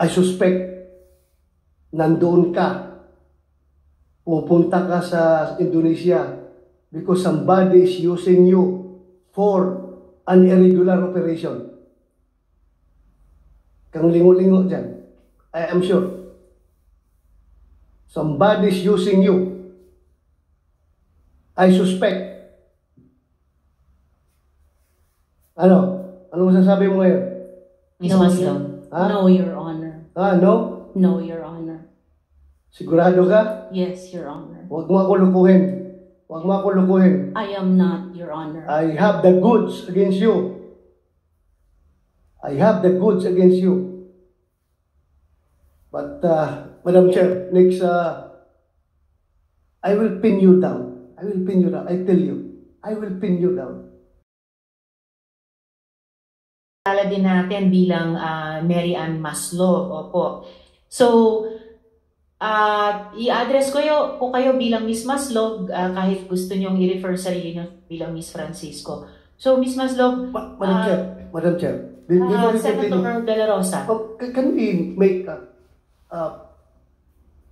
I suspect nandoon ka, pupunta ka sa Indonesia because somebody is using you for an irregular operation. Kang lingo-lingo dyan. I am sure. Somebody is using you. I suspect. Ano? Ano masasabi mo ngayon? Miss Maslog. No, Your Honor. No? No, Your Honor. Sigurado ka? Yes, Your Honor. Huwag mo ako lukuhin. Huwag mo ako lukuhin. I am not, Your Honor. I have the goods against you. I have the goods against you. But, Madam Chair, next, I will pin you down. I will pin you down. I tell you. I will pin you down. Kilala din natin bilang Mary Ann Maslog. Opo. So, i-address ko kayo bilang Miss Maslog kahit gusto niyong i-refer sarili niyo bilang Miss Francisco. So, Miss Maslog, Madam Chair, Senator De La Rosa. Can we make a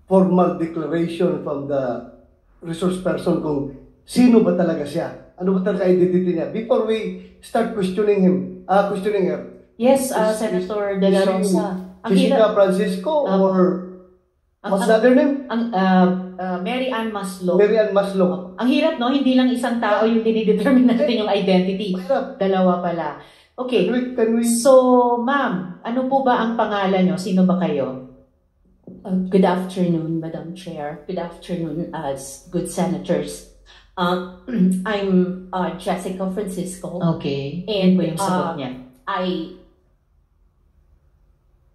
formal declaration from the resource person kung sino ba talaga siya? Ano ba talaga identity niya? Before we start questioning him, questioning her. Yes, Senator De La Rosa. Jessica Francisco or what's the other name? Mary Ann Maslog. Mary Ann Maslog. Ang hirap, no? Hindi lang isang tao yung dinidetermine natin yung identity. Dalawa pala. Okay. Can we... So, ma'am, ano po ba ang pangalan nyo? Sino ba kayo? Good afternoon, Madam Chair. Good afternoon, good senators. I'm Jessica Francisco. Okay. And po yung sagot niya.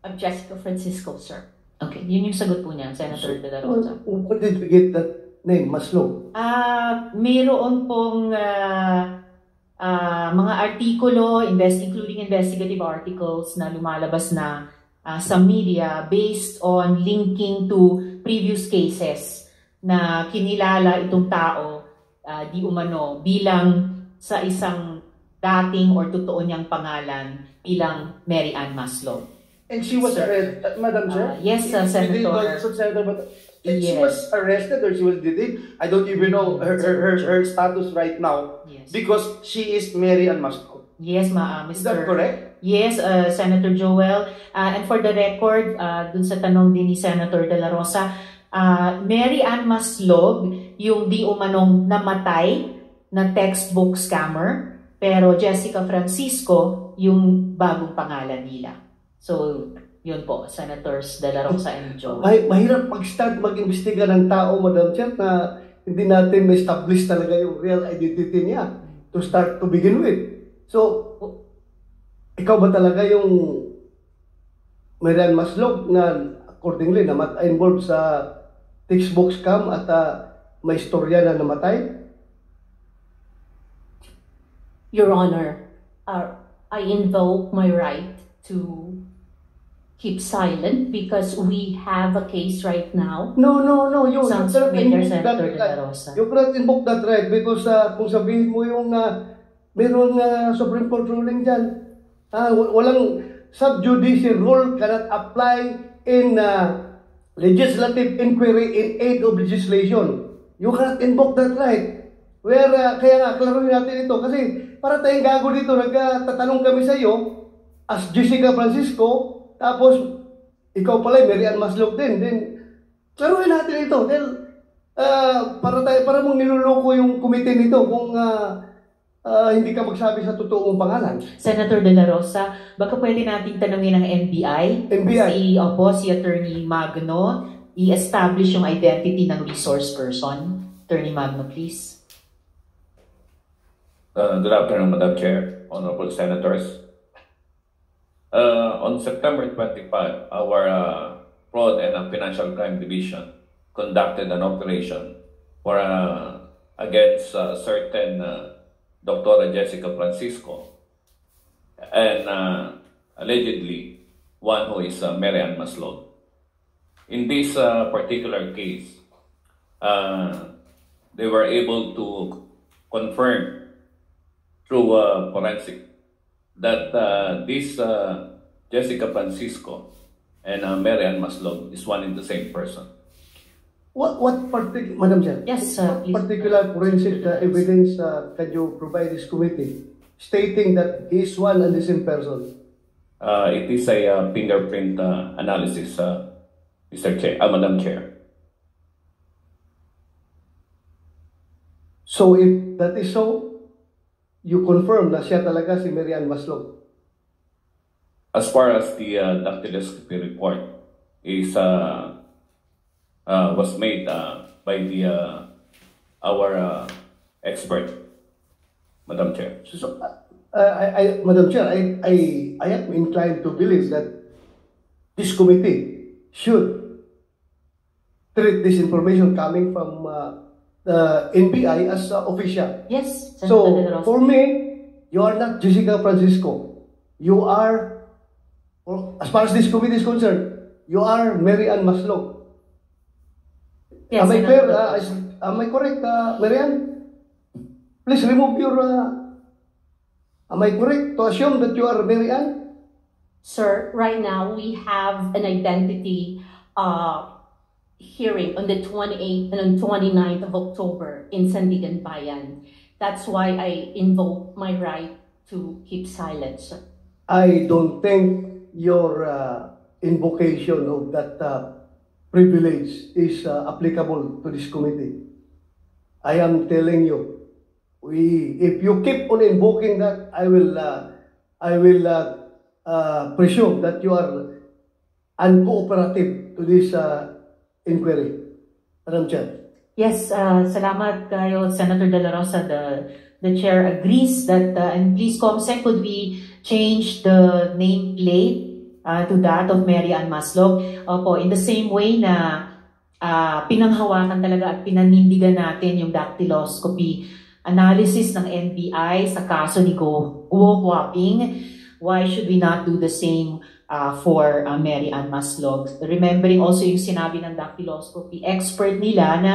I'm Jessica Francisco, sir. Okay, yun yung sagot po niya, Senator De La Rosa. What did we get that name, Maslog? Mayroon pong mga artikulo, including investigative articles na lumalabas na sa media based on linking to previous cases na kinilala itong tao di umano bilang sa isang dating or totoo niyang pangalan bilang Mary Ann Maslog. And she was arrested, Madam Chair? Yes, Senator. But she was arrested or she was detained. I don't even know her status right now. Yes. Because she is Mary Ann Maslog. Yes, Mr. Is that correct? Yes, Senator Joel. And for the record, dun sa tanong din ni Senator De La Rosa, Mary Ann Maslog, yung di umanong namatay na textbook scammer, pero Jessica Francisco, yung bagong pangalan nila. So, yun po, Senators De La Rosa and Joel. Mahirap mag-start mag-imbestiga ng tao, Madam Chair, na hindi natin ma-establish talaga yung real identity niya to start to begin with. So, ikaw ba talaga yung Mary Ann Maslog na accordingly na involved sa textbook scam at may istorya na namatay? Your Honor, I invoke my right to keep silent because we have a case right now. No. You Sounds familiar, Senator De La Rosa. You cannot invoke that right because kung sabihin mo yung mayroong Supreme Court ruling dyan, walang sub-judice rule cannot apply in legislative inquiry in aid of legislation. You cannot invoke that right. Kaya nga, klaruhin natin ito kasi para tayong gago dito, nagtatanong kami sa iyo as Jessica Francisco, tapos ikaw pala, Mary Ann Maslog din. Then, klaruhin natin ito. Then, para mong niluloko yung committee nito kung hindi ka magsabi sa totoong pangalan. Senator De La Rosa, baka pwede nating tanungin ng NBI. Si Attorney Magno, i-establish yung identity ng resource person. Attorney Magno, please. Good afternoon, Madam Chair, Honorable Senators. On September 25, our Fraud and Financial Crime Division conducted an operation for against certain Dr. Jessica Francisco and allegedly one who is Mary Ann Maslog. In this particular case, they were able to confirm through forensic that this Jessica Francisco and Mary Ann Maslog is one and the same person. Madam Chair? Yes, What please. particular forensic evidence can you provide this committee stating that he is one and the same person? It is a fingerprint analysis, Madam Chair. So if that is so, you confirm na siya talaga si Mary Ann Maslog? As far as the dactyloscopy report is was made by our expert, Madam Chair. So, Madam Chair, I am inclined to believe that this committee should treat this information coming from the NBI as official. Yes, Senator De La So, Rosa. for me, you are not Jessica Francisco. You are, as far as this committee is concerned, you are Mary Ann Maslog. Yes, Am I Senator fair? De La Rosa. Am I correct, Mary Ann? Please remove your... am I correct to assume that you are Mary Ann? Sir, right now we have an identity hearing on the 28th and on 29th of October in Sandigan Bayan. That's why I invoke my right to keep silent, sir. I don't think your invocation of that privilege is applicable to this committee. I am telling you, if you keep on invoking that, I will presume that you are uncooperative to this inquiry. Madam Chair. Yes, salamat kayo, Senator De La Rosa. The chair agrees that, and please, Comsec, could we change the nameplate to that of Mary Ann Maslog? Opo, in the same way na pinanghawakan talaga at pinanindigan natin yung dactyloscopy analysis ng NBI sa kaso ni Guo Huaping, why should we not do the same for Mary Ann Maslog? Remembering also yung sinabi ng dactyloscopy expert nila na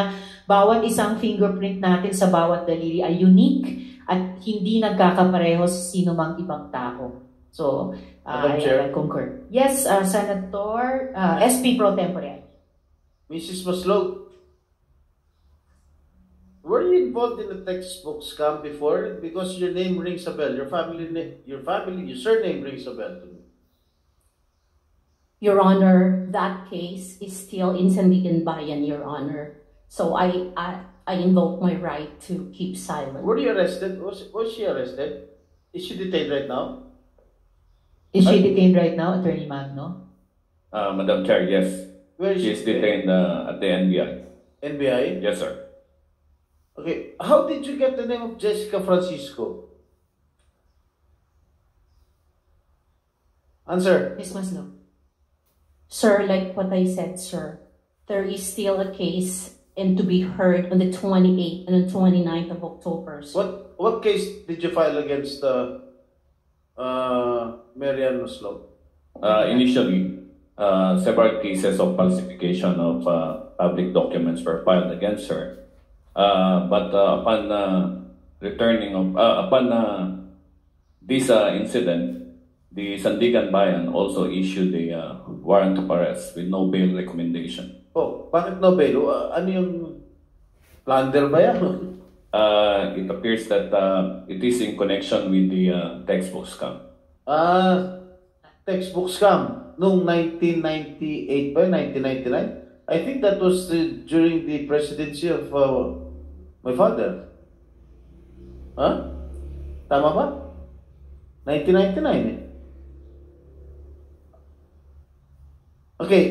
bawat isang fingerprint natin sa bawat daliri ay unique at hindi nagkakapareho sa sino mang ibang tao. So, I concur. Yes, Senator, SP Pro Tempore. Mrs. Maslog, were you involved in the textbook scam before? Because your name rings a bell. Your surname rings a bell to me. Your Honor, that case is still in Sandigan Bayan, Your Honor. So I invoke my right to keep silent. Were you arrested? Was she arrested? Is she detained right now? Is she detained right now, Attorney Magno? Madam Chair, yes. Where is She is detained at the NBI. NBI? Yes, sir. Okay. How did you get the name of Jessica Francisco? Answer. Ms. Maslog. Sir, like what I said, sir, there is still a case and to be heard on the 28th and the 29th of October. sir. What case did you file against Mary Ann Maslog? Initially, several cases of falsification of public documents were filed against her. But upon this incident, the Sandigan Bayan also issued a warrant of arrest with no bail recommendation. Oh, bakit no bail? Ano yung plunder ba yan? It appears that it is in connection with the textbook scam. Textbook scam noong 1998 ba? 1999? I think that was during the presidency of my father. Huh? Tama ba? 1999 eh. Okay,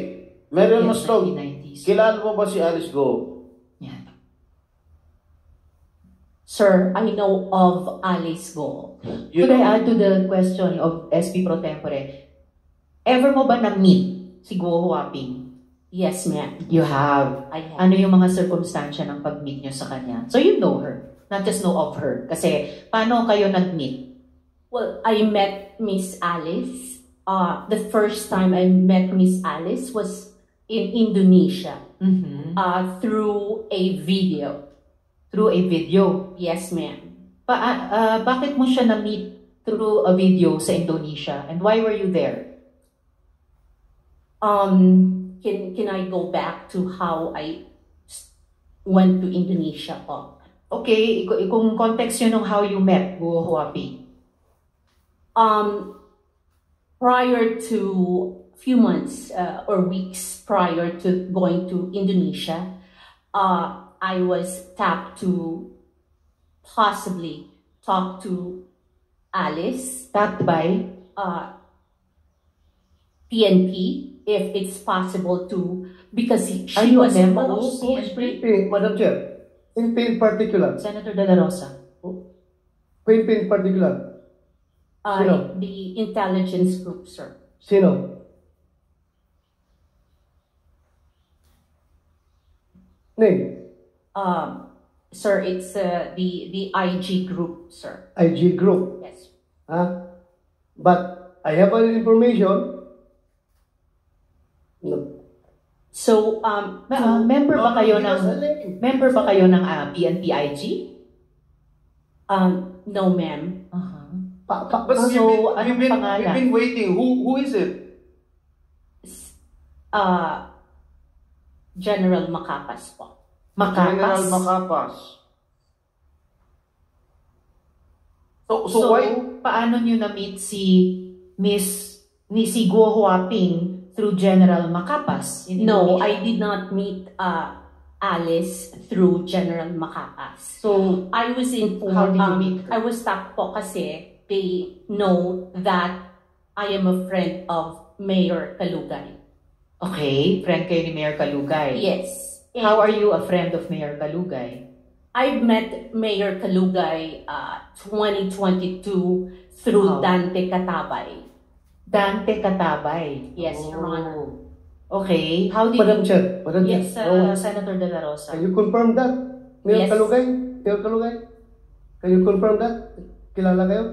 Mary Ann Yes, Maslog, 1990s. kilala mo ba si Alice Go? Yan. Sir, I know of Alice Go. Could I add to the question of SP Pro Tempore? Ever mo ba na-meet si Guo Huaping? Yes, ma'am. You have. I have. Ano yung mga circumstansya ng pag-meet nyo sa kanya? So you know her, not just know of her. Kasi paano kayo nag-meet? Well, I met Miss Alice. The first time I met Miss Alice was in Indonesia through a video. Through a video. Yes, ma'am. Bakit mo siya na-meet through a video sa Indonesia? And why were you there? Can I go back to how I went to Indonesia po? Okay, kung context yun ng how you met Guo Huaping. Prior to few months or weeks prior to going to Indonesia, I was tapped to possibly talk to Alice, Tapped by? PNP, if it's possible to, because she Are you a was member of supposed- PNP? Madam Chair, PNP in particular. Senator De La Rosa. PNP in particular. Sino? The intelligence group, sir. Sino? Name? Sir, it's the IG group, sir. IG Group. Yes. But I have an information. No. So, Member ba kayo Give ng us a name. PNP-IG? no, ma'am. But So, anong pangalan? we've been waiting. Who is it? General Macapas po. General Makapas. Macapas. So So, why? paano nyo na-meet si si Guo Huaping through General Macapas? in No, Indonesia? I did not meet Alice through General Macapas. So, I was informed, How did you meet her? I was tapped po kasi they know that I am a friend of Mayor Kalugay. okay, friend kayo ni Mayor Kalugay. Yes. And How are you a friend of Mayor Kalugay? I've met Mayor Kalugay 2022 through Wow. Dante Katabay. Dante Katabay. Yes, Your Honor. Okay, how did Madam you... Chair. Madam Chair. Yes, Oh, Senator De La Rosa. Can you confirm that? Mayor Yes. Kalugay? Mayor Kalugay? Can you confirm that? Kilala kayo?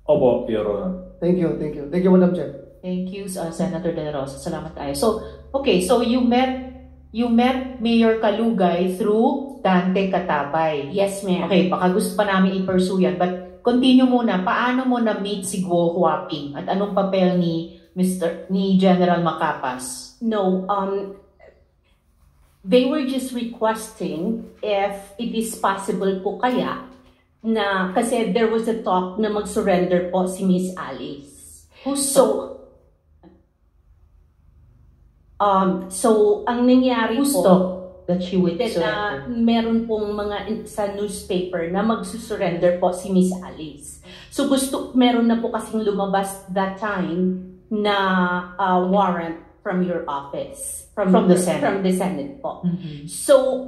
Opo, Your Honor. Thank you, thank you. Thank you, Madam Chair. Thank you, Senator De La Rosa. Salamat tayo. So, okay, so you met Mayor Kalugay through Dante Katabay. Yes, ma'am. Okay, baka gusto pa namin i-pursue yan. But continue muna, paano mo na-meet si Guo Huaping? At anong papel ni General Macapas? No, they were just requesting if it is possible po kaya na, kasi there was a talk na mag-surrender po si Miss Alice. So ang nangyari Who po, stopped that she would that surrender? meron pong sa newspaper na mag-surrender po si Miss Alice. So meron na po kasing lumabas that time na warrant from your office. From the Senate. From the Senate po. Mhm. So,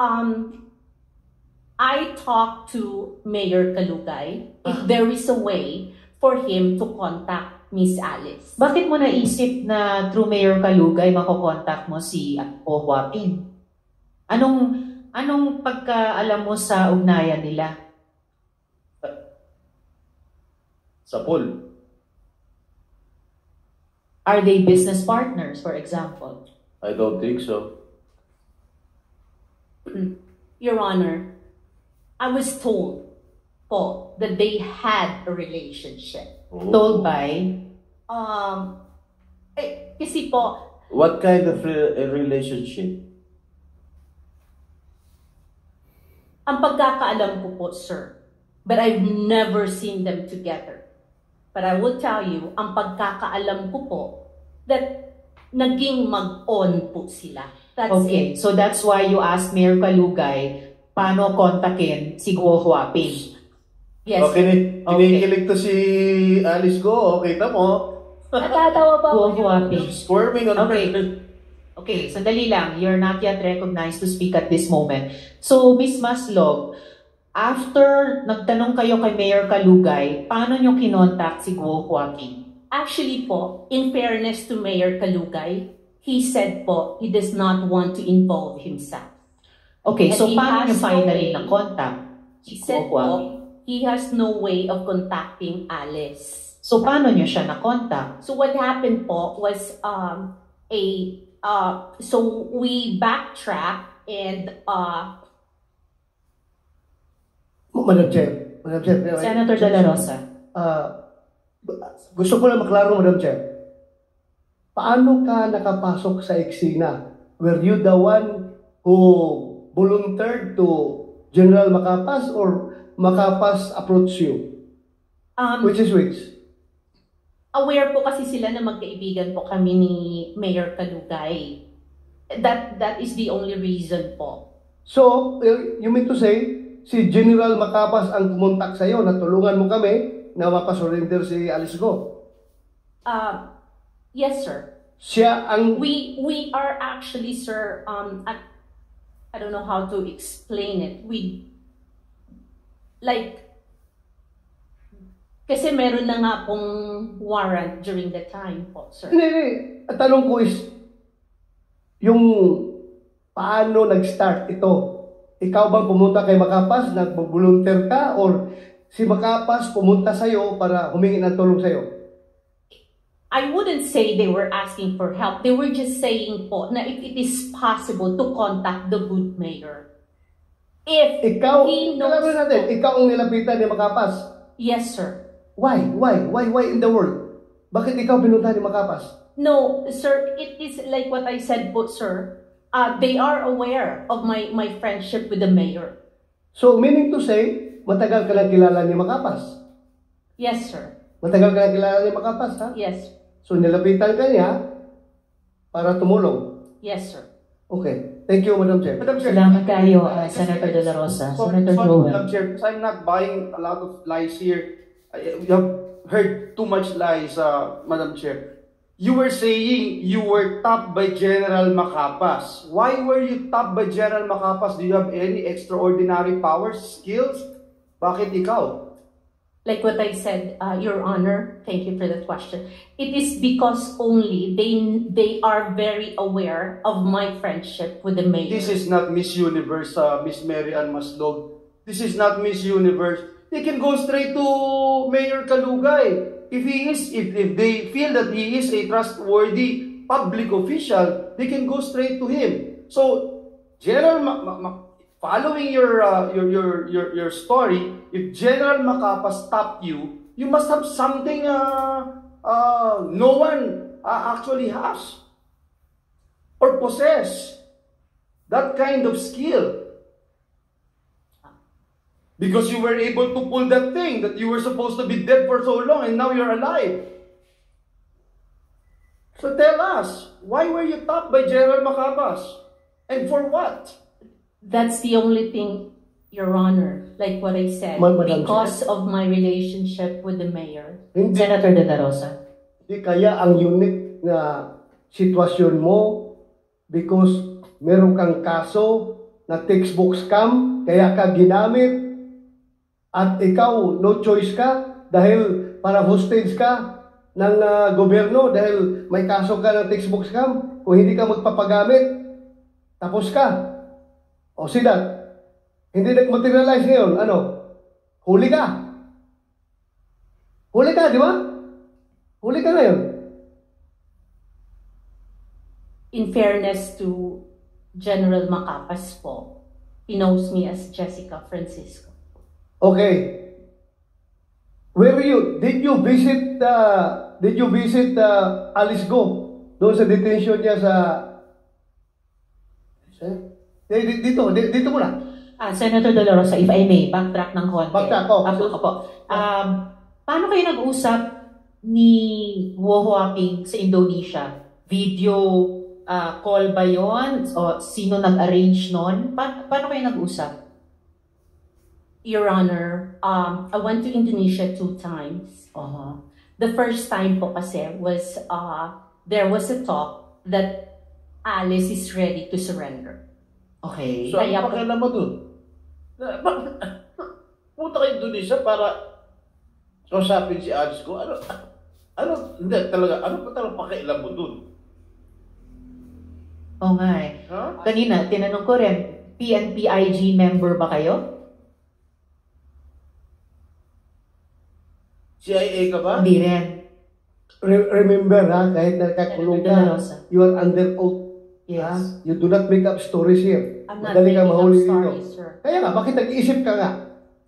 I talked to Mayor Kalugay if there is a way for him to contact Miss Alice. Bakit mo naisip na through Mayor Kalugay makokontakt mo si Guo Huaping? Anong pagkaalam mo sa ugnayan nila? Sa pool. Are they business partners, for example? I don't think so. Your Honor, I was told po that they had a relationship. Told by? Kasi po, What kind of a relationship? ang pagkakaalam ko po, sir, but I've never seen them together. But I will tell you, ang pagkakaalam ko po, that naging mag-on po sila. That's Okay, it. so that's why you asked Mayor Kalugay paano kontakin si Guo Huaping. Yes. Okay, kinikilig to si Alice Go. Okay, tamo. Natatawa pa Guo po. Huaping. Squirming on Okay. Okay, sandali lang. You're not yet recognized to speak at this moment. So, Ms. Maslog, after nagtanong kayo kay Mayor Kalugay, paano nyo kinontak si Guo Huaping? Actually po, in fairness to Mayor Kalugay, he said po, he does not want to involve himself. Okay, And so he paano nyo has no finally way. na-contact He si said Guo Huaping? po, he has no way of contacting Alice. So, paano nyo siya na-contact? So what happened po was so we backtrack and Madam Chair. Madam Chair. Senator De La Rosa. Gusto ko lang maklaro, Madam Chair. paano ka nakapasok sa eksena? Were you the one who volunteered to General Macapas or Macapas approached you? Which is which? Aware po kasi sila na magkaibigan po kami ni Mayor Kalugay. That is the only reason po. So, you mean to say, si General Macapas ang kumontak sa'yo na tulungan mo kami na mapasurrender si Alice Go? Yes, sir. Siya ang... We are actually, sir, I don't know how to explain it. Kasi meron na nga pong warrant during the time po, sir. Hindi. Ang tanong ko is, yung paano nag-start ito? Ikaw bang pumunta kay Macapas, nag-volunteer ka, or si Macapas pumunta sa'yo para humingi ng tulong sa'yo? I wouldn't say they were asking for help. They were just saying po na if it is possible to contact the good mayor. If Ikaw, he knows... kailangan natin, ikaw ang nilapitan ni Macapas. Yes, sir. Why in the world? Bakit ikaw pinunta ni Macapas? No, sir, it is like what I said po, sir. They are aware of my friendship with the mayor. So, meaning to say, matagal ka lang kilala ni Macapas? Yes, sir. Matagal ka lang kilala ni Macapas, ha? Yes. So, nilapitan ka niya para tumulong. Yes, sir. Okay. Thank you, Madam Chair. Madam Chair, Salamat kayo, Senator De La Rosa. Senator Joel. Madam Chair, because I'm not buying a lot of lies here. You have heard too much lies, Madam Chair. You were saying you were tapped by General Macapas. Why were you tapped by General Macapas? Do you have any extraordinary powers, skills? Bakit ikaw? Like what I said, Your Honor, thank you for that question. It is because only they are very aware of my friendship with the mayor. This is not Miss Universe, Miss Mary Ann Maslog. This is not Miss Universe. They can go straight to Mayor Kalugay. If they feel that he is a trustworthy public official, they can go straight to him. So, General following your story, if General Macapas stopped you, you must have something no one actually has or possess that kind of skill. Because you were able to pull that thing that you were supposed to be dead for so long and now you're alive. So tell us, why were you tapped by General Macapas? And for what? That's the only thing, Your Honor, like what I said, Madam because of my relationship with the mayor. Hindi, Senator De La Rosa. hindi kaya ang unique na sitwasyon mo because meron kang kaso na textbook scam, kaya ka ginamit at ikaw no choice ka dahil para hostage ka ng gobyerno dahil may kaso ka ng textbook scam. Kung hindi ka magpapagamit, tapos ka. O sila, hindi nag-materialize ngayon, ano? Huli ka. Huli ka, di ba? Huli ka ngayon. In fairness to General Macapas po, he knows me as Jessica Francisco. Okay. Where were you? Did you visit Alice Go doon sa detention niya sa dito muna. Senator De La Rosa, if I may, backtrack ng konti. Backtrack ko. Opo. Paano kayo nag-usap ni Guo Huaping sa Indonesia? Video call ba yon? O sino nag-arrange nun? Paano kayo nag-usap? Your Honor, I went to Indonesia 2 times. The first time po kasi was, there was a talk that Alice is ready to surrender. Okay. So, ano pakialam mo dun? Punta ka Indonesia para kausapin si Alice ko. Hindi talaga, ano pa talaga pakialam mo dun? Oo nga eh. Huh? Kanina, tinanong ko rin, PNP-IG member ba kayo? CIA ka ba? Hindi rin. Remember ha, kahit nakakulong Senator De La ka, Rosa. you are under oath. Yes. Ha? You do not make up stories here. I'm not Madali making kang up mahuli stories, dito. sir. Kaya nga, bakit nag-iisip ka nga?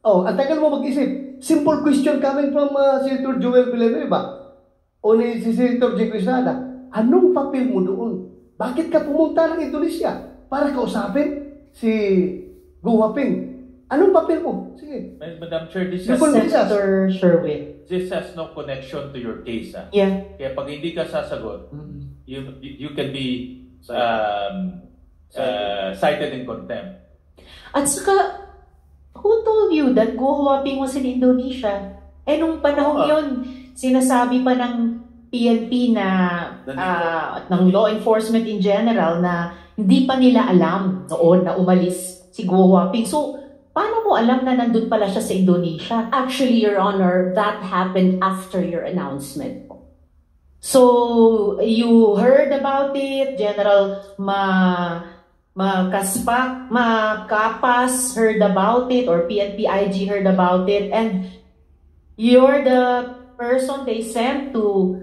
Oh, ang tagal mo mag-isip. Simple question coming from Senator Joel Villanueva o ni si Senator J. Quesada. anong papel mo doon? Bakit ka pumunta ng Indonesia para kausapin si Go Huaping? Anong papel mo? Sige. Madam Chair, this Senator Sherwin. has no connection to your case. Yeah. Kaya pag hindi ka sasagot, you can be cited in contempt. At saka, who told you that Go Huaping was in Indonesia? Eh, nung panahon yun, sinasabi pa ng PNP na, ng law enforcement in general, na hindi pa nila alam noon na umalis si Go Huaping. So, paano mo alam na nandun pala siya sa Indonesia? Actually, Your Honor, that happened after your announcement. So, you heard about it, General Makapas heard about it, or PNP IG heard about it, and you're the person they sent to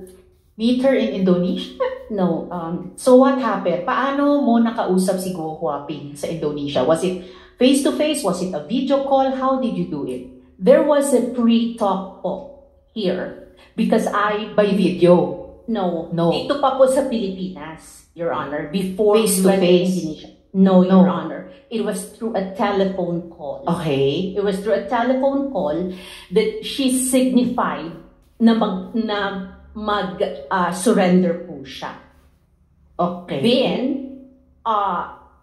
meet her in Indonesia? No. So what happened? Paano mo nakausap si Go Huaping sa Indonesia? Was it face-to-face? Was it a video call? How did you do it? There was a pre-talk po here because By video? No. No. Dito pa po sa Pilipinas, Your Honor, before Face we to went face? Indonesia. No, No. Your Honor. It was through a telephone call. Okay. It was through a telephone call that she signified na surrender po siya. Okay. Then,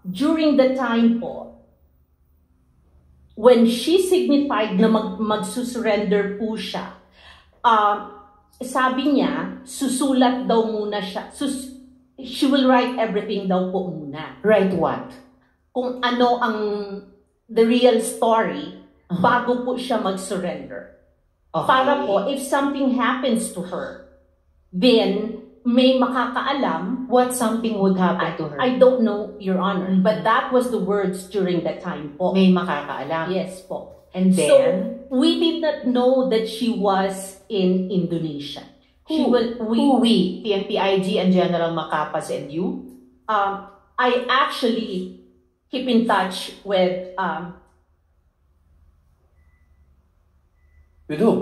during the time po, when she signified na magsusurrender po siya, sabi niya, susulat daw muna siya. She will write everything daw po muna. Write what? Kung ano ang the real story bago po siya mag-surrender. Okay. Para po, if something happens to her, then may makakaalam. What something would happen to her? I don't know, Your Honor, but that was the words during that time po. May makakaalam. Yes po. And then? So, we did not know that she was in Indonesia. Who we? PNP IG and General Makapas and you? I actually keep in touch with With who?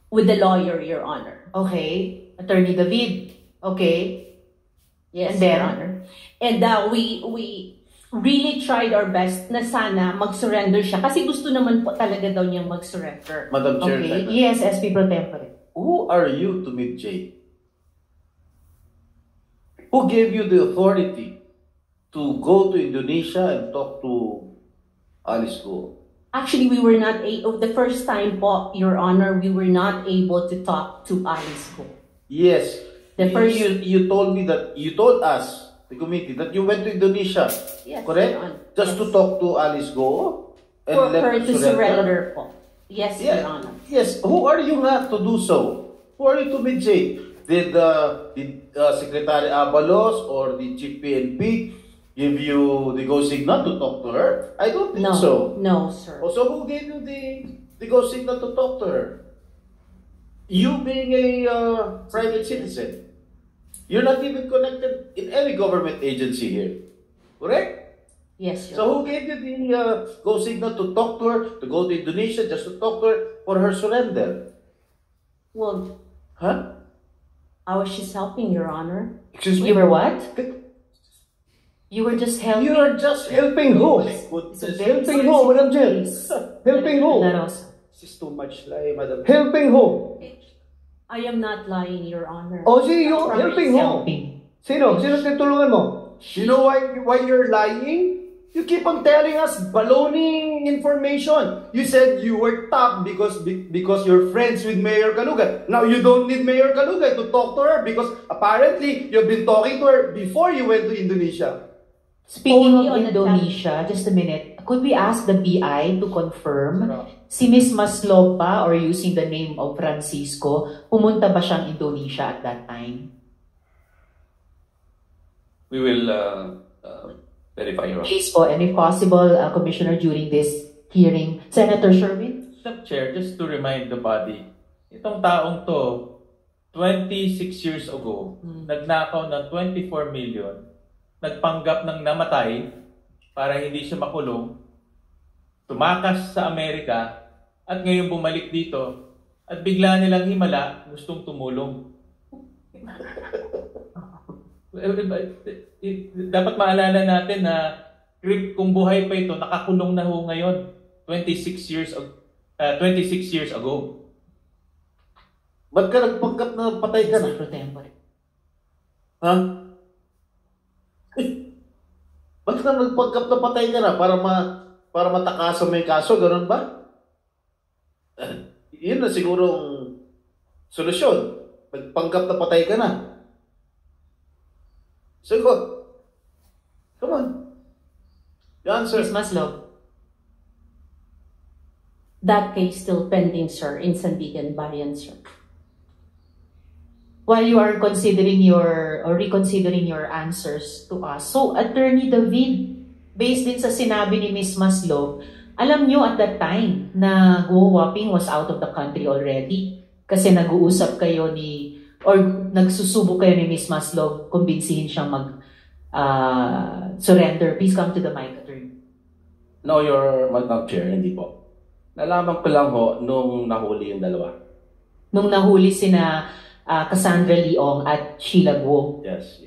with the lawyer, Your Honor. Okay. Attorney David. Okay. Yes, And then? Your Honor. And we really tried our best na sana mag-surrender siya kasi gusto naman po talaga daw niyang mag-surrender. Madam Chair, Okay. Yes, SP Pro Tempore. who are you to meet Jay? Who gave you the authority to go to Indonesia and talk to Alice Go? Actually, we were not the first time po, Your Honor, we were not able to talk to Alice Go. Yes. The first- You told me that, you told us, the committee, that you went to Indonesia. Yes, Correct? Your Honor. Just Yes. to talk to Alice Go? And For let her to surrender po. Yes, Yeah. Your Honor. Yes. Who are you nga to do so? Who are you to meet Jay? Did Secretary Abalos or the Chief PNP give you the go signal to talk to her? I don't think No, so. no, sir. Oh, so who gave you the go signal to talk to her? You being a private citizen. You're not even connected in any government agency here. Correct? Yes, Your So who gave you the go signal to talk to her, to go to Indonesia just to talk to her for her surrender? Well, Huh? I was just helping, Your Honor. Excuse You were what? You were just helping. You are just helping who? Helping who, Madam Chair? Helping who? La Rosa. This is too much lie, Madam. Helping who? I am not lying, Your Honor. O si you, helping who? Helping. Sino? Sino tinutulungan mo? You know why you're lying? You keep on telling us baloney information. You said you were top because you're friends with Mayor Kalugay. Now you don't need Mayor Kalugay to talk to her because apparently you've been talking to her before you went to Indonesia. Speaking Only of on the Indonesia, just a minute. Could we ask the BI to confirm si Miss Maslog ba, or using the name of Francisco, pumunta ba siyang Indonesia at that time? We will verify your Please po, and if possible, Commissioner, during this hearing, Senator Sherwin? Madam Chair, just to remind the body, itong taong to, 26 years ago, nagnakaw ng 24 million, nagpanggap ng namatay para hindi siya makulong, tumakas sa Amerika, at ngayon bumalik dito, at bigla nilang himala, gustong tumulong. Dapat maalala natin na kung buhay pa ito, nakakulong na ho ngayon 26 years ago. Ba't ka nagpanggap na patay ka na? Pro tempore. Ha? Ba't ka nagpanggap na patay ka na? Para matakasan mo yung kaso, ganun ba? Yun na sigurong solusyon. Nagpanggap na patay ka na. Sagot. Come on. The answer. Miss Maslog. That case still pending, sir, in Sandigan Bayan, sir. While you are considering reconsidering your answers to us, so Attorney David, based din sa sinabi ni Miss Maslog, alam nyo at that time na Guo Huaping was out of the country already kasi nag-uusap kayo nagsusubo kayo ni Miss Maslog, kumbinsihin siyang surrender. Please come to the mic, Attorney. No, Your Madam Chair, hindi po. Nalaman ko lang ho nung nahuli yung dalawa. Nung nahuli sina Cassandra Leong at Sheila Guo. Yes.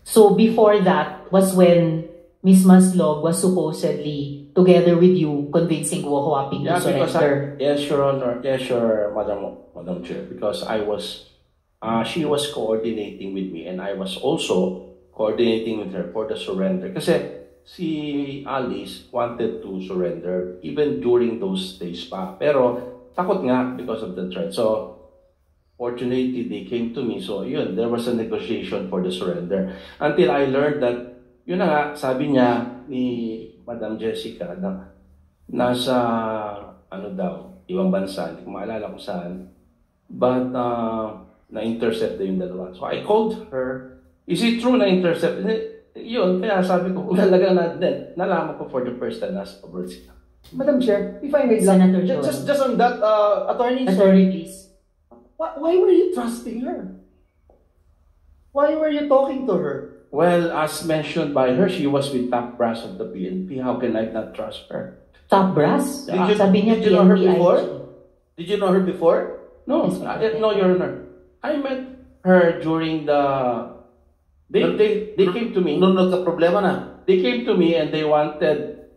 So before that was when Miss Maslog was supposedly together with you convincing Guo Huaping to surrender. Yes, Your Honor. Yes, Your Madam Chair. Because she was coordinating with me and I was also coordinating with her for the surrender. Kasi si Alice wanted to surrender even during those days pa. Pero takot nga because of the threat. So, fortunately, they came to me. So, yun, there was a negotiation for the surrender. Until I learned that, yun na nga, sabi niya ni Madam Jessica na nasa, ibang bansa, hindi ko maalala kung saan. But, na-intercept na yung dalawa. So, I called her. Is it true na-intercept? Yun, kaya sabi ko, talaga nalaman ko for the first time nasa abroad sila. Madam Chair, if I may Senator Joel. just on that, attorney, Please. why were you trusting her? Why were you talking to her? Well, as mentioned by her, she was with top brass of the PNP. How can I not trust her? Top brass? Sabi niya Did you know her PNP before? IG. Did you know her before? No, Yes, no, Your Honor. I met her during the... They came to me. Nung nagka-problema na. They came to me and they wanted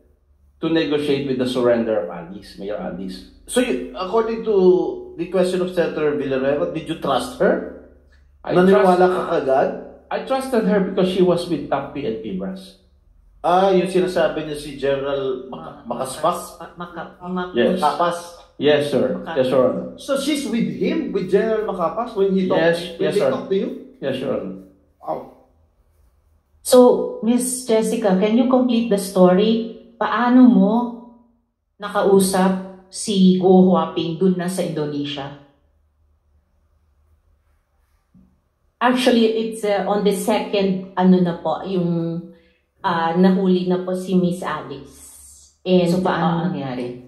to negotiate with the surrender of Alice, Mayor Alice. So, according to the question of Senator Villanueva, did you trust her? Naniwala ka kagad? I trusted her because she was with top PNP brass. Yung sinasabi niya si General Makaspak? Yes. Makapas? Yes, sir. Yes, Your Honor. So she's with him, with General Macapas, when he Yes, they sir. talked to you? Yes, Your Honor. Wow. So, Miss Jessica, can you complete the story? Paano mo nakausap si Guo Huaping dun na sa Indonesia? Actually, it's on the second, yung nahuli na po si Miss Alice. And, So, paano nangyari?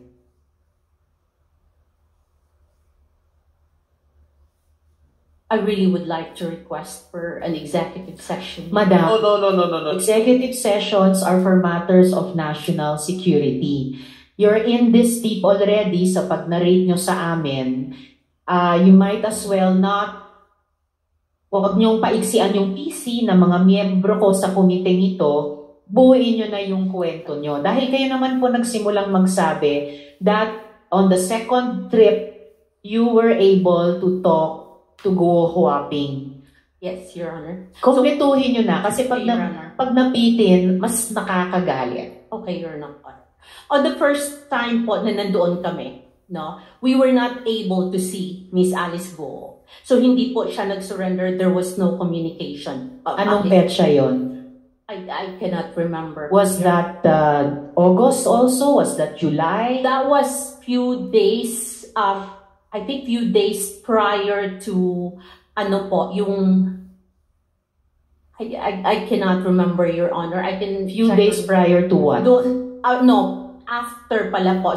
I really would like to request for an executive session. Madam, No. executive sessions are for matters of national security. You're in this deep already sa pag-narrate nyo sa amin. You might as well huwag niyong paiksian yung PC ng mga miyembro ko sa komiteng ito, buuin nyo na yung kwento nyo. Dahil kayo naman po nagsimulang magsabi that on the second trip, you were able to talk to Guo Huaping. Yes, Your Honor. Kompletuhin nyo na kasi pag, Your Honor. pag napitin, mas nakakagalit. Okay, Your Honor. On the first time po na nandoon kami, we were not able to see Miss Alice Guo. So, hindi po siya nag-surrender. There was no communication. Anong petsa yon? I cannot remember. Was that August also? Was that July? That was few days, I think few days prior to, I cannot remember, Your Honor. I can Few days prior to what? No, after pala po.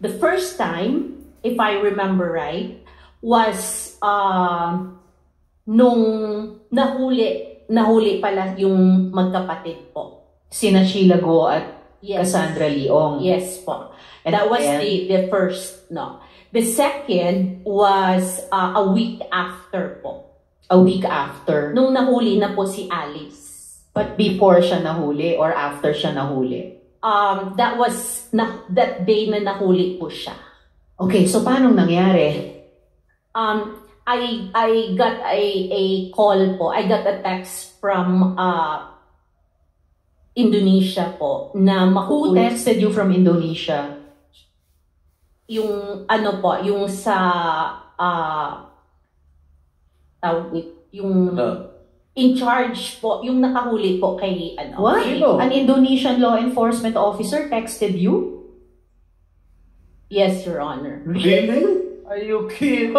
The first time, if I remember right, was nung nahuli pala yung magkapatid po. Sina Sheila Guo at Yes. Cassandra Leong. Yes po. And That was then- the first, The second was a week after po. A week after. Nung nahuli na po si Alice. But before siya nahuli or after siya nahuli? That was that day na nahuli po siya. Okay, so paano nangyari? I got a call po. I got a text from Indonesia po na Who texted you from Indonesia? Yung ano po, yung sa yung in charge po, yung nakahuli po kay ano. What? Sino? An Indonesian law enforcement officer texted you? Yes, Your Honor. Really? Are you kidding?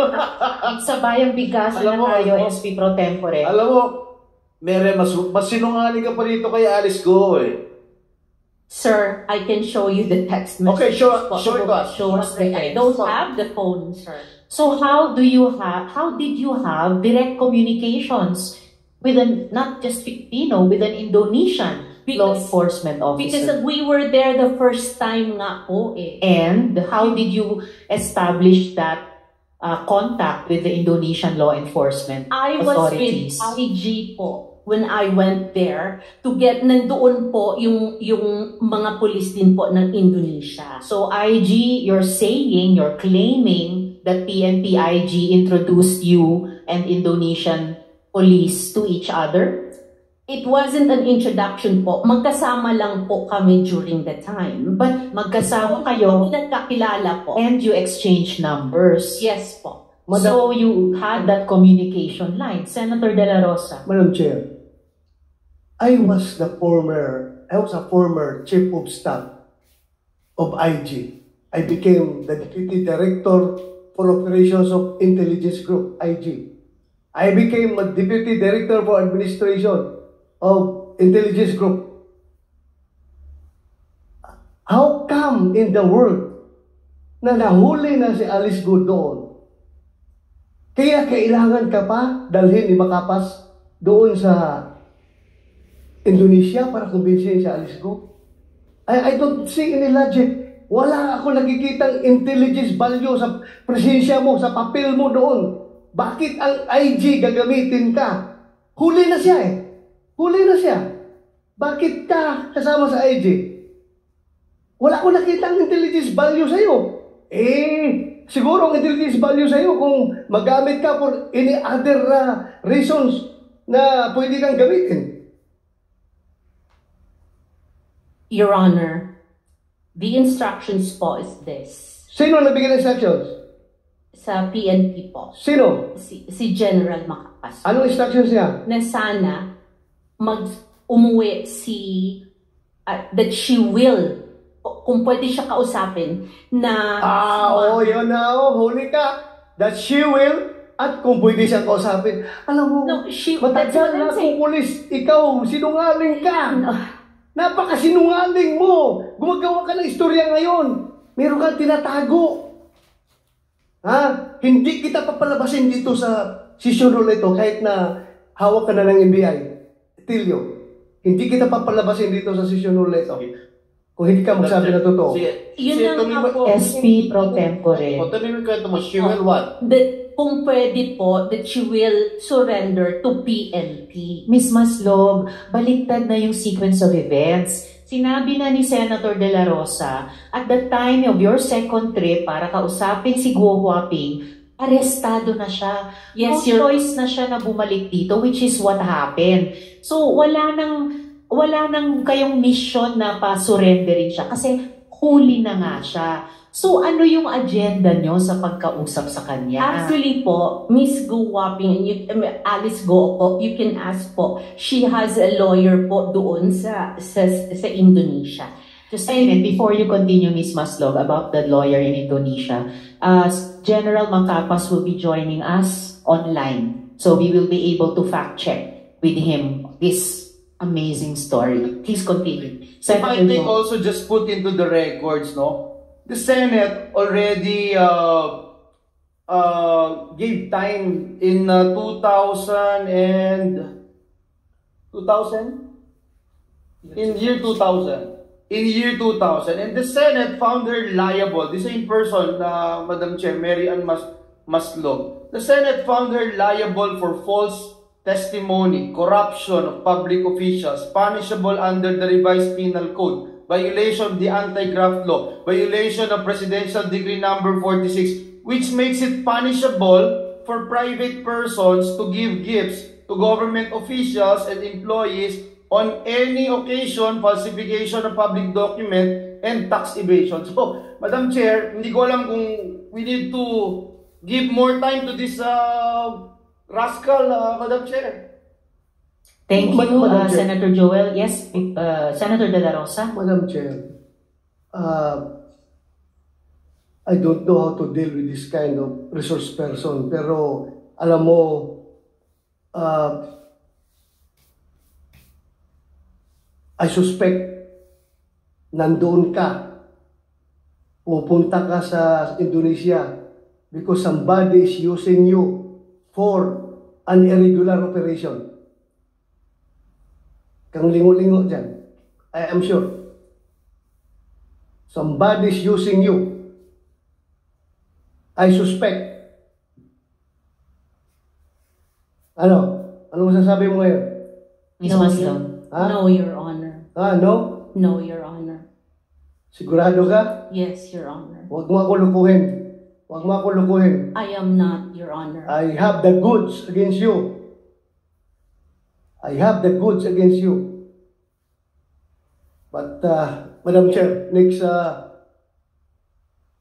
Sa bayang bigkasan Alam na mo, tayo, alam mo. SP Pro Tempore. Alam mo, Mere, mas sinungaling ka pa dito kay Alice Go eh. Sir, I can show you the text message. Okay, show po. it to us. Show us the I text. don't have the phone, sir. So how did you have direct communications with not just Filipino, with an Indonesian law enforcement Because officer? we were there the first time nga po eh. And how did you establish that contact with the Indonesian law enforcement I was with authorities? IG po when I went there to get, nandoon po yung mga pulis din po ng Indonesia. So IG, you're claiming that PNP IG introduced you and Indonesian police to each other? It wasn't an introduction po. Magkasama lang po kami during the time. But magkasama kayo Nagkakilala po. and you exchange numbers. Yes po. So you had that communication line. Senator De La Rosa. Madam Chair, I was a former chief of staff of IG. I became the deputy director for operations of intelligence group, IG. I became a deputy director for administration of intelligence group. How come in the world na nahuli na si Alice Go doon? Kaya kailangan ka pa dalhin ni Makapas doon sa Indonesia para kumbinsihin si Alice Go? I don't see any logic. Wala ako nakikitang intelligence value sa presensya mo, sa papel mo doon. Bakit ang IG gagamitin ka? Huli na siya eh. Huli na siya. Bakit ka kasama sa IG? Wala akong nakitang intelligence value sa'yo. Siguro ang intelligence value sa'yo kung magamit ka for any other reasons na pwede kang gamitin. Your Honor, the instructions po is this. Sino ang nabigyan ng instructions? Sa PNP po. Sino? Si General Makapas. Anong instructions niya? Na sana umuwi that she will, kung pwede siya kausapin, na... Yun na, huli ka. That she will, at kung pwede siya kausapin. Alam mo, No, matagal na akong pulis, ikaw, sinungaling ka. Napakasinungaling mo. Gumagawa ka ng istorya ngayon. Meron kang tinatago. Hindi kita papalabasin dito sa session hall ito kahit na hawak ka na ng NBI. Tilio, hindi kita papalabasin dito sa session hall ito. Kung hindi ka magsabi na totoo. Yun na nga po. SP Pro Tempore. Tanungin ka ito mo, she will what? That kung pwede po, that she will surrender to PNP. Miss Maslog, baliktad na yung sequence of events. Sinabi na ni Senator De La Rosa, at the time of your second trip para kausapin si Guo Huaping, arestado na siya. Yes, No choice na siya na bumalik dito, which is what happened. So, wala nang kayong mission na pa-surrenderin siya kasi huli na nga siya. So, ano yung agenda nyo sa pagkausap sa kanya? Actually po, Miss Go Huaping, Alice Go po, you can ask po, she has a lawyer po doon sa Indonesia. Just a minute, before you continue, Ms. Maslog, about the lawyer in Indonesia, General Makapas will be joining us online. So we will be able to fact-check with him this amazing story. Please continue. If I think also just put into the records, no? The Senate already gave time in 2000 in year 2000. in year 2000, and the Senate found her liable. The same person, Madam Chair, Mary Ann Maslog. The Senate found her liable for false testimony, corruption of public officials, punishable under the revised penal code, violation of the anti-graft law, violation of Presidential Decree number 46, which makes it punishable for private persons to give gifts to government officials and employees on any occasion, falsification of public document, and tax evasion. So, Madam Chair, hindi ko alam kung we need to give more time to this rascal, Madam Chair. Thank you, Madam Chair. Senator Joel. Yes, Senator De La Rosa. Madam Chair, I don't know how to deal with this kind of resource person, pero alam mo, I suspect nandoon ka, pupunta ka sa Indonesia because somebody is using you for an irregular operation. Kang lingo-lingo dyan. I am sure. Somebody is using you. I suspect. Ano? Ano masasabi mo ngayon? Ms. No, Maslog. Ha? No, Your Honor. No? No, Your Honor. Sigurado ka? Yes, Your Honor. Huwag mo ako lukuhin. Huwag mo ako lukuhin. I am not, Your Honor. I have the goods against you. I have the goods against you. But, Madam Chair, next,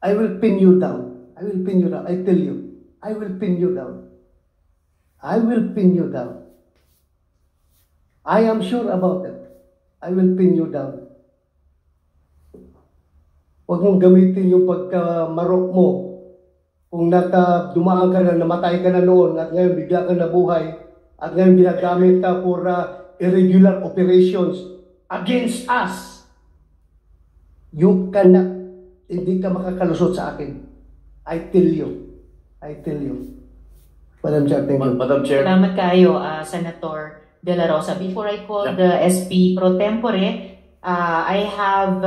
I will pin you down. I will pin you down. I tell you. I will pin you down. I will pin you down. I am sure about it. I will pin you down. Huwag mong gamitin yung pagkamarok mo. Kung dumaan ka na, namatay ka na noon, at ngayon bigla ka nabuhay, at ngayon ginagamit ka for irregular operations against us. You cannot, hindi ka makakalusot sa akin. I tell you. I tell you. Madam Chair, thank you. Madam Chair. Salamat kayo, Senator De La Rosa. Before I call the SP pro tempore, I have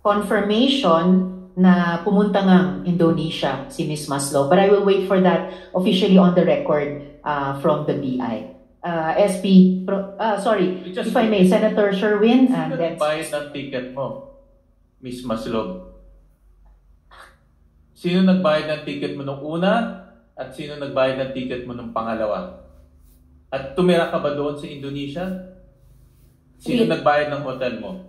confirmation na pumunta ng Indonesia si Ms. Maslog. But I will wait for that officially on the record from the BI. SP, if I may, Senator Sherwin. Sino nagbayad ng ticket mo, Ms. Maslog? Sino nagbayad ng ticket mo nung una at sino nagbayad ng ticket mo nung pangalawa? At tumira ka ba doon sa Indonesia? Sino nagbayad ng hotel mo?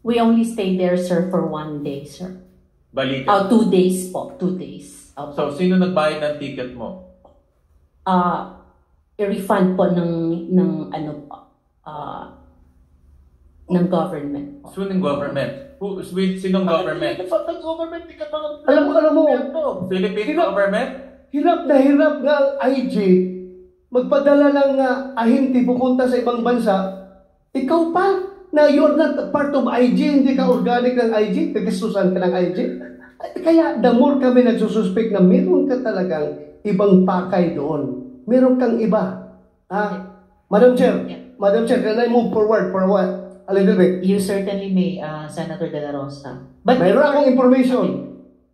We only stayed there, sir, for 1 day, sir. Balikan. 2 days po. 2 days. So, sino nagbayad ng ticket mo? I-refund po ng government. Sinong government? Sinong government? Alam mo, Philippine government? hirap na hirap nga ang IG magpadala ng ahinti pupunta sa ibang bansa. Ikaw pa, na you're not part of IG, hindi ka organic ng IG, kagasusan ka ng IG. Kaya the more kami nagsususpect na meron ka talagang ibang pakay doon. Meron kang iba. Madam Chair, Madam Chair, can I move forward for a while? A little bit. You certainly may, Senator De La Rosa. But Mayroon akong information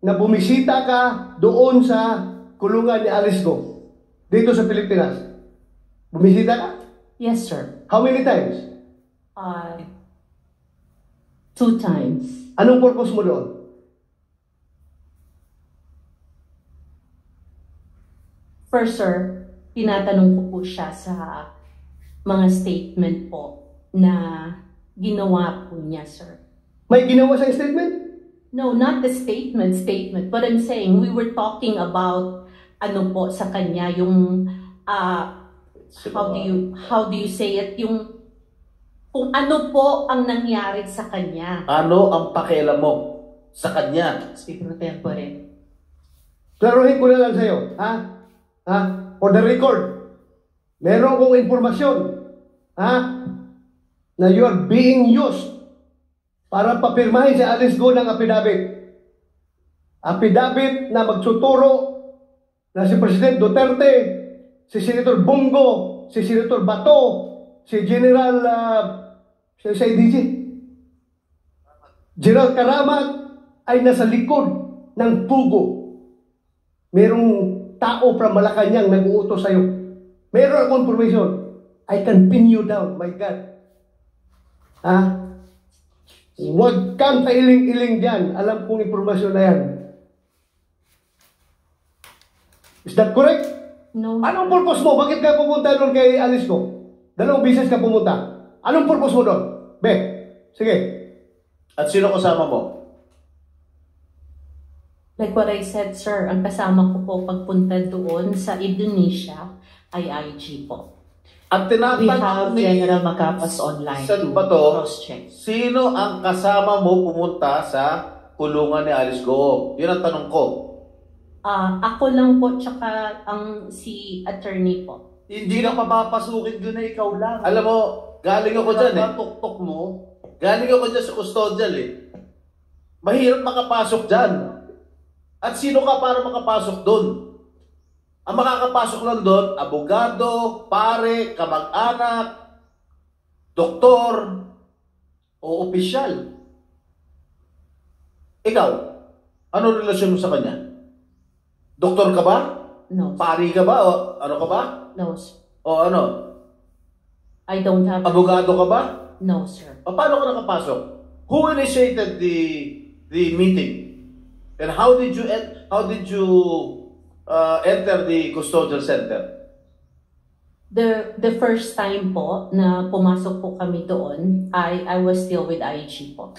na bumisita ka doon sa kulungan ni Alice Go dito sa Pilipinas. Bumisita ka? Yes, sir. How many times? 2 times. Anong purpose mo doon? First, sir, tinatanong ko po siya sa mga statement po na ginawa po niya, sir. May ginawa sa statement? No, not the statement. But I'm saying, we were talking about ano po sa kanya, yung how do you say it, yung kung ano po ang nangyari sa kanya. Ano ang pakialam mo sa kanya? Speaker pro tempore. Klaruhin ko na lang sa'yo. For the record, meron kong informasyon, na you are being used para papirmahin si Alice Go ng affidavit. Affidavit na magsuturo na si President Duterte, si Senator Bongo, si Senator Bato, si General sa IDG. General Karamat ay nasa likod ng pugo. Merong tao from Malacanang nag-uutos sa'yo. Meron akong information. I can pin you down, my God. Ha? Huwag kang kailing-iling dyan. Alam kong informasyon na yan. Is that correct? No. Anong purpose mo? Bakit ka pumunta doon kay Alice ko? 2 beses ka pumunta. Anong purpose mo doon? Be, sige. At sino kasama mo? Like what I said, sir, ang kasama ko po pagpunta doon sa Indonesia ay IG po. At We have tinatanong ni General Macapas online Saan to ba to? cross-check. Sino ang kasama mo pumunta sa kulungan ni Alice Goong? Yun ang tanong ko. Ako lang po, tsaka ang si attorney po. Hindi na papapasukin doon na ikaw lang. Alam mo, galing ako dyan eh. Tuktok mo. Galing ako dyan sa custodial eh. Mahirap makapasok dyan. At sino ka para makapasok doon? Ang makakapasok lang doon, abogado, pare, kamag-anak, doktor, o opisyal. Ikaw, ano relasyon mo sa kanya? Doktor ka ba? No, Pari ka ba? O ano ka ba? no, sir. O ano? I don't have... Abogado ka ba? No, sir. O paano ka nakapasok? Who initiated the meeting? And how did you enter the custodial center? The first time po na pumasok po kami doon, I was still with IG po.